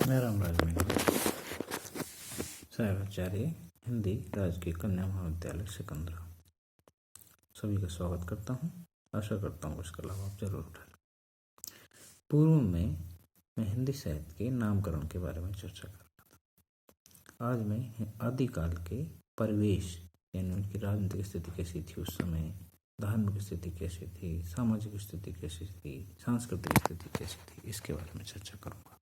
मेरा नाम राजमेघ साहिबाचार्य हिंदी राजकीय कन्या महाविद्यालय सिकंदरा। सभी का स्वागत करता हूँ। आशा करता हूँ इसका लाभ आप जरूर उठाएं। पूर्व में मैं हिंदी साहित्य के नामकरण के बारे में चर्चा कर रहा था। आज मैं आदिकाल के परिवेश यानी उनकी राजनीतिक स्थिति कैसी थी उस समय, धार्मिक स्थिति कैसी थी, सामाजिक स्थिति कैसी थी, सांस्कृतिक स्थिति कैसी थी, इसके बारे में चर्चा करूँगा।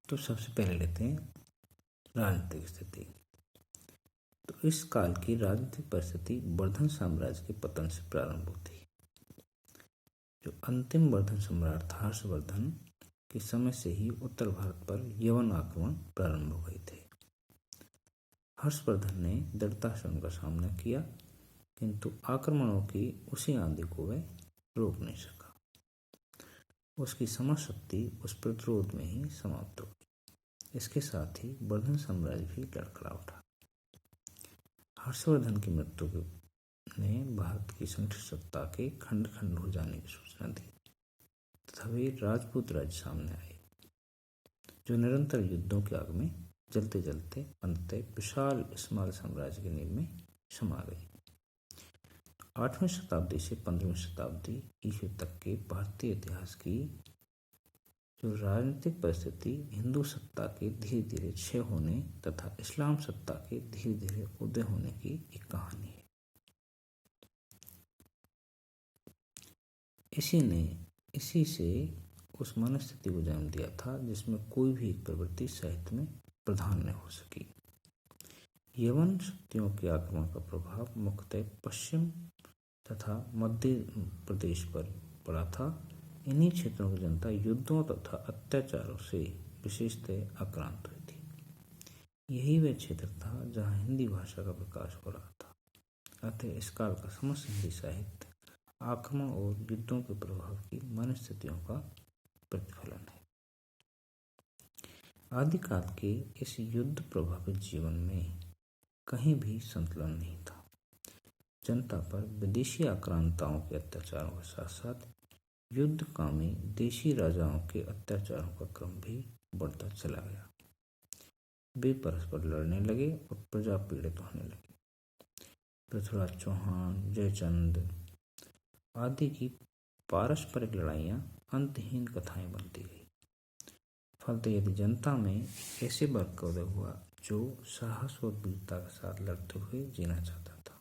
तो सबसे पहले लेते हैं राजनीतिक स्थिति। तो इस काल की राजनीतिक परिस्थिति वर्धन साम्राज्य के पतन से प्रारंभ होती है। जो अंतिम वर्धन सम्राट था हर्षवर्धन के समय से ही उत्तर भारत पर यवन आक्रमण प्रारंभ हो गए थे। हर्षवर्धन ने दृढ़ता से उनका सामना किया, किंतु आक्रमणों की उसी आंधी को वह रोक नहीं सका। उसकी समर शक्ति उस प्रतिरोध में ही समाप्त हो गई। इसके साथ ही वर्धन साम्राज्य भी लड़खड़ा उठा। हर्षवर्धन की मृत्यु ने भारत की संठित सत्ता के खंड खंड हो जाने की सूचना दी तथा वे राजपूत राज्य सामने आए, जो निरंतर युद्धों के आग में जलते जलते अंततः विशाल स्माल साम्राज्य की नींव में समा गई। 8वीं शताब्दी से 15वीं शताब्दी ईस्वी तक के भारतीय इतिहास की जो राजनीतिक परिस्थिति हिंदू सत्ता के धीरे धीरे क्षय होने तथा इस्लाम सत्ता के धीरे धीरे उदय होने की एक कहानी है। इसी से उस मनस्थिति को जन्म दिया था जिसमें कोई भी एक प्रवृत्ति साहित्य में प्रधान न हो सकी। यवन शक्तियों के आक्रमण का प्रभाव मुख्यतः पश्चिम तथा मध्य प्रदेश पर पड़ा था। इन्हीं क्षेत्रों की जनता युद्धों तथा अत्याचारों से विशेषतः आक्रांत हुई थी। यही वह क्षेत्र था जहाँ हिंदी भाषा का विकास हो रहा था। अतः इस काल का समस्त हिंदी साहित्य आक्रमण और युद्धों के प्रभाव की मनस्थितियों का प्रतिफलन है। आदिकाल के इस युद्ध प्रभावित जीवन में कहीं भी संतुलन नहीं था। जनता पर विदेशी आक्रांताओं के अत्याचारों के साथ साथ युद्धकामी देशी राजाओं के अत्याचारों का क्रम भी बढ़ता चला गया। वे परस्पर लड़ने लगे और प्रजा पीड़ित होने लगी। पृथ्वीराज चौहान, जयचंद आदि की पारस्परिक लड़ाइयाँ अंतहीन कथाएं बनती गई। फलतः यदि जनता में ऐसे वर्ग का उदय हुआ जो साहस और वीरता के साथ लड़ते हुए जीना चाहता था,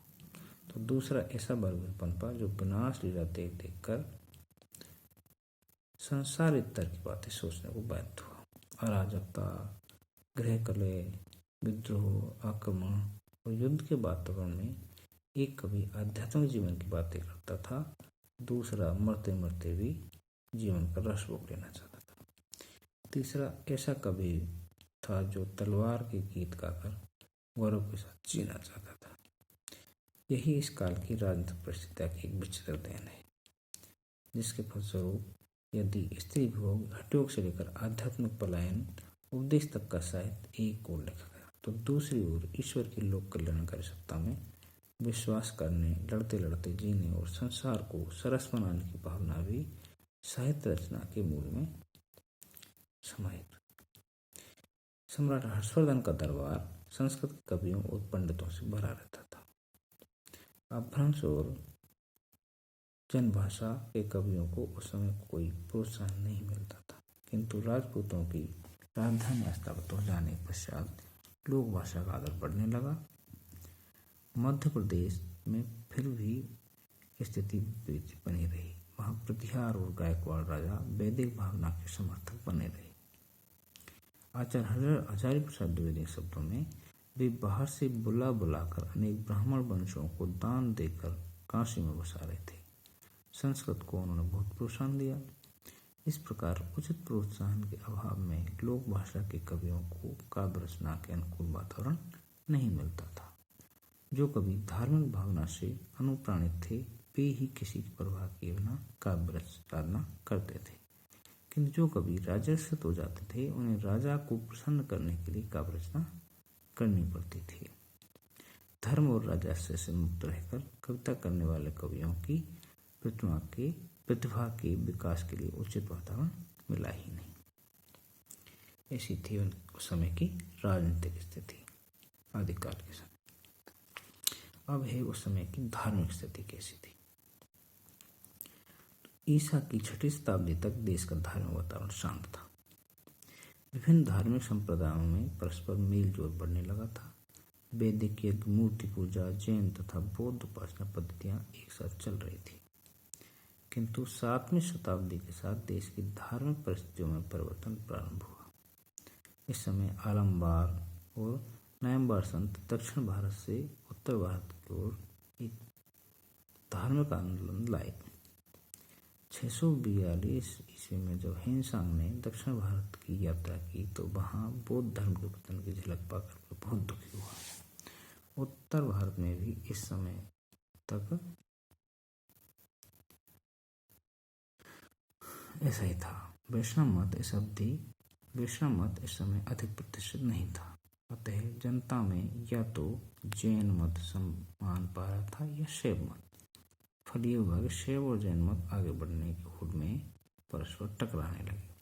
तो दूसरा ऐसा वर्ग भी पनपा जो विनाश लीला देख देख कर संसार इतर की बातें सोचने को बाध्य हुआ। अराजकता, गृह कलह, विद्रोह, आक्रमण और युद्ध के वातावरण में एक कवि आध्यात्मिक जीवन की बातें करता था, दूसरा मरते मरते भी जीवन का रस भोग लेना चाहता था। तीसरा ऐसा कवि था जो तलवार के गीत गाकर गौरव के साथ जीना चाहता था। यही इस काल की राजनीतिक परिस्थितियों की एक विचित्र देन है, जिसके फलस्वरूप यदि स्त्री भोग, हठयोग से लेकर आध्यात्मिक पलायन, उपदेश तक का साहित्य एक ओर लिखा गया, तो दूसरी ओर ईश्वर की लोक कल्याणकारी सत्ता में विश्वास करने, लड़ते लड़ते जीने और संसार को सरस बनाने की भावना भी साहित्य रचना के मूल में समाहित। सम्राट हर्षवर्धन का दरबार संस्कृत कवियों और पंडितों से भरा रहता था। अपभ्रंश और जनभाषा के कवियों को उस समय कोई प्रोत्साहन नहीं मिलता था, किंतु राजपूतों की राजधानी स्थापित हो जाने के पश्चात लोक भाषा का आदर बढ़ने लगा। मध्य प्रदेश में फिर भी स्थिति बनी रही। वहाँ प्रतिहार और गायकवाड़ राजा वैदिक भावना के समर्थक बने रहे। आचार्य हजारी प्रसाद द्विवेदी के शब्दों में, वे बाहर से बुला बुलाकर अनेक ब्राह्मण वंशों को दान देकर काशी में बसा रहे थे। संस्कृत को उन्होंने बहुत प्रोत्साहन दिया। इस प्रकार उचित प्रोत्साहन के अभाव में लोक भाषा के कवियों को काव्य रचना के अनुकूल वातावरण नहीं मिलता था। जो कवि धार्मिक भावना से अनुप्राणित थे, वे ही किसी की परवाह किए बिना काव्य रचना करते थे, किंतु जो कवि राजर्षित हो जाते थे, उन्हें राजा को प्रसन्न करने के लिए काव्य रचना करनी पड़ती थी। धर्म और राजस्व से मुक्त रहकर कविता करने वाले कवियों की प्रतिमा के प्रतिभा के विकास के लिए उचित वातावरण मिला ही नहीं। ऐसी थी उस समय की राजनीतिक स्थिति आदिकाल के समय। अब है उस समय की धार्मिक स्थिति कैसी थी। ईसा की 6वीं शताब्दी तक देश का धार्मिक वातावरण शांत था। विभिन्न धार्मिक संप्रदायों में परस्पर मेल जोल बढ़ने लगा था। वैदिक यज्ञ, मूर्ति पूजा, जैन तथा बौद्ध उपासना पद्धतियां एक साथ चल रही थी। किंतु 7वीं शताब्दी के साथ देश की धार्मिक परिस्थितियों में परिवर्तन प्रारंभ हुआ। इस समय आलमबार और नायमबार संत दक्षिण भारत से उत्तर भारत की ओर एक धार्मिक आंदोलन लाए। 642 ईस्वी में जब हेनसांग ने दक्षिण भारत की यात्रा की तो वहां बौद्ध धर्म के पतन की झलक पाकर वह बहुत दुखी हुआ। उत्तर भारत में भी इस समय तक ऐसा ही था। वैष्णव मत इस समय अधिक प्रतिष्ठित नहीं था। अतः जनता में या तो जैन मत सम्मान पा रहा था या शैव मत। फलिए वर्ग शैव और जैन मत आगे बढ़ने की होड़ में परस्पर टकराने लगे।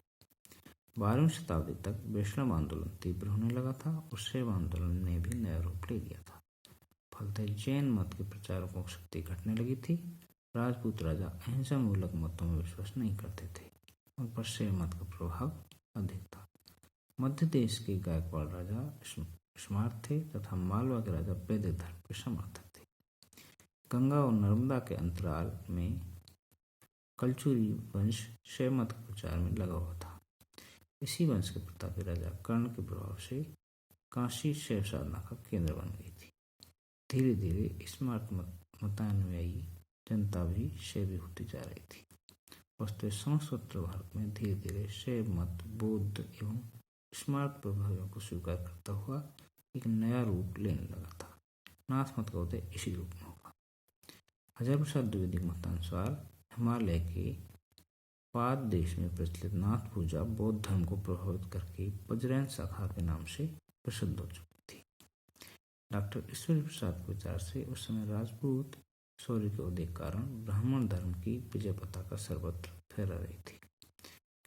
12वीं शताब्दी तक वैष्णव आंदोलन तीव्र होने लगा था और शैव आंदोलन ने भी नया रूप ले लिया था। फलतः जैन मत के प्रचारकों की शक्ति घटने लगी थी। राजपूत राजा अहिंसा मूलक मतों में विश्वास नहीं करते थे। उन पर शैव मत का प्रभाव अधिक था। मध्य देश के गायकवाड़ राजा स्मार्त थे तथा मालवा के राजा वैदिक धर्म के समर्थक थे। गंगा और नर्मदा के अंतराल में कलचुरी वंश शैव मत के प्रचार में लगा हुआ था। इसी वंश के प्रतापी राजा कर्ण के प्रभाव से काशी शैव साधना का केंद्र बन गई थी। धीरे धीरे स्मार्त मतानुयायी जनता भी शैवी होती जा रही थी। वस्तु समस्त उत्तर भारत में धीरे धीरे शैव मत बौद्ध एवं स्मार्त प्रभावों को स्वीकार करता हुआ एक नया रूप लेने लगा था। नाथ मत का उदय इसी रूप में हुआ। हजारी प्रसाद द्विवेदी के मतानुसार हिमालय के पाद देश में प्रचलित नाथ पूजा बौद्ध धर्म को प्रभावित करके वज्रयन शाखा के नाम से प्रसिद्ध हो चुकी थी। डॉक्टर ईश्वरी प्रसाद के विचार से उस समय राजपूत शौर्य के उदय के कारण ब्राह्मण धर्म की विजय पताका सर्वत्र फहरा रही थी।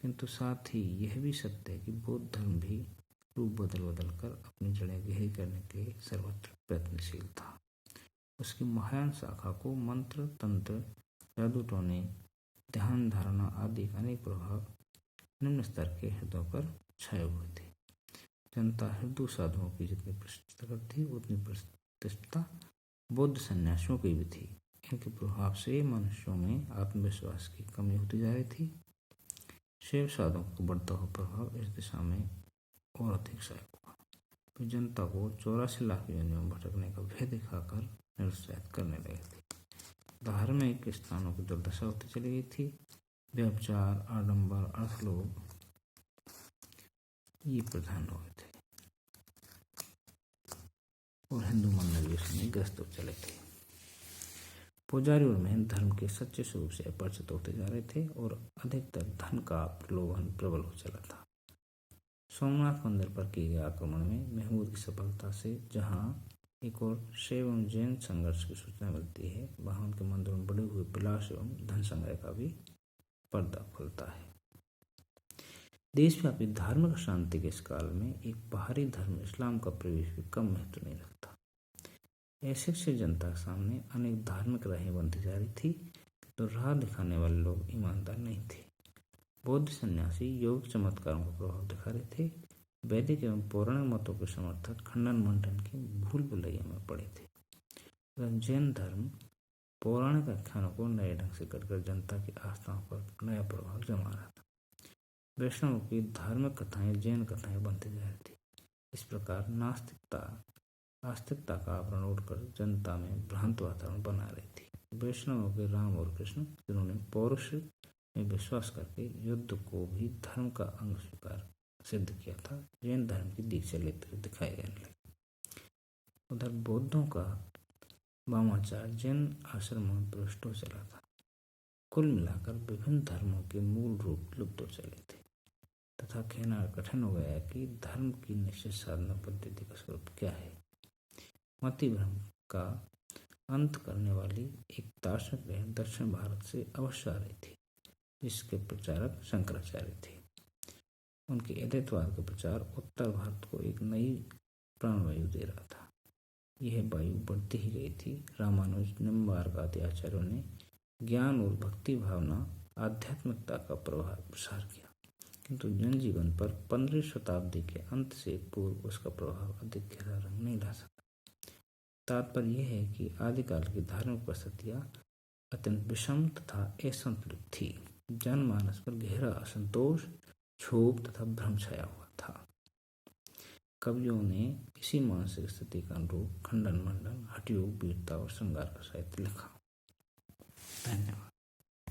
किंतु साथ ही यह भी सत्य है कि बौद्ध धर्म भी रूप बदल कर अपनी जड़ें गहरी करने के लिए सर्वत्र प्रयत्नशील था। उसकी महायान शाखा को मंत्र, तंत्र, जादू टोने, ध्यान धारणा आदि अनेक प्रभाव निम्न स्तर के हृदयों पर छाए हुए थे। जनता हिंदू साधुओं की जितनी प्रतिष्ठा करती उतनी प्रतिष्ठा बौद्ध सन्यासियों की भी थी। इनके प्रभाव से मनुष्यों में आत्मविश्वास की कमी होती जा रही थी। शैव साधुओं का बढ़ता हुआ प्रभाव इस दिशा में और अधिक सहायक हुआ। तो जनता को 84 लाख योनियों में भटकने का भय दिखाकर निरुत्साहित करने लगे थे। धार्मिक स्थानों की दुर्दशा होती चली गई थी। व्यभिचार, आडंबर, अर्थलोभ ये प्रधान हो गए थे और हिंदू मंदिर भी उसमें ग्रस्त हो चले थे। पुजारी और महंत धर्म के सच्चे स्वरूप से अपरिचित होते जा रहे थे और अधिकतर धन का प्रलोभन प्रबल हो चला था। सोमनाथ मंदिर पर किए गए आक्रमण में महमूद की सफलता से जहां एक और शैव एवं जैन संघर्ष की सूचना मिलती है, वहां उनके मंदिरों में बढ़े हुए विलास एवं धन संग्रह का भी पर्दा खुलता है। देशव्यापी धार्मिक शांति के इस काल में एक बाहरी धर्म इस्लाम का प्रवेश भी कम महत्व नहीं रखता। ऐसे जनता के सामने अनेक धार्मिक राहें बनती जा रही थी, तो राह दिखाने वाले लोग ईमानदार नहीं थे। बौद्ध सन्यासी योग चमत्कारों का प्रभाव दिखा रहे थे। वैदिक एवं पौराणिक मतों के समर्थक खंडन मंडन की भूल भुलैया में पड़े थे। जैन धर्म पौराणिक आख्यानों को नए ढंग से करकर जनता की आस्थाओं पर नया प्रभाव जमा रहा था। वैष्णवों की धार्मिक कथाएं जैन कथाएं बनती जा रही थी। इस प्रकार आस्तिकता का आवरण उड़कर जनता में भ्रांत वातावरण बना रही थी। वैष्णवों के राम और कृष्ण, जिन्होंने पौरुष में विश्वास करके युद्ध को भी धर्म का अंग स्वीकार सिद्ध किया था, जैन धर्म की दीक्षा लेते हुए दिखाए जाने लगे। उधर बौद्धों का वामाचार जैन आश्रम में प्रविष्ट हो चला था। कुल मिलाकर विभिन्न धर्मों के मूल रूप लुप्त हो चले थे तथा कहना कठिन हो गया कि धर्म की निश्चित साधना पद्धति का स्वरूप क्या है। मति भ्रम का अंत करने वाली एक दार्शनिक लहर दक्षिण भारत से अवश्य आ रही थी। जिसके प्रचारक शंकराचार्य थे। उनके अद्वैतवाद का प्रचार उत्तर भारत को एक नई प्राणवायु दे रहा था। यह वायु बढ़ती ही गई थी। रामानुज, निम्बार्क आदि आचार्यों ने ज्ञान और भक्ति भावना, आध्यात्मिकता का प्रसार किया, किंतु जनजीवन पर 15वीं शताब्दी के अंत से पूर्व उसका प्रभाव अधिक गहरा रंग नहीं ला सका। तात्पर्य यह है कि आदिकाल की धार्मिक परिस्थितियां अत्यंत विषम तथा असंतुलित थी। जनमानस पर गहरा असंतोष, क्षोभ तथा भ्रम छाया हुआ था। कवियों ने इसी मानसिक स्थिति का अनुरूप खंडन मंडन, हठयोग, वीरता और श्रृंगार का साहित्य लिखा। धन्यवाद।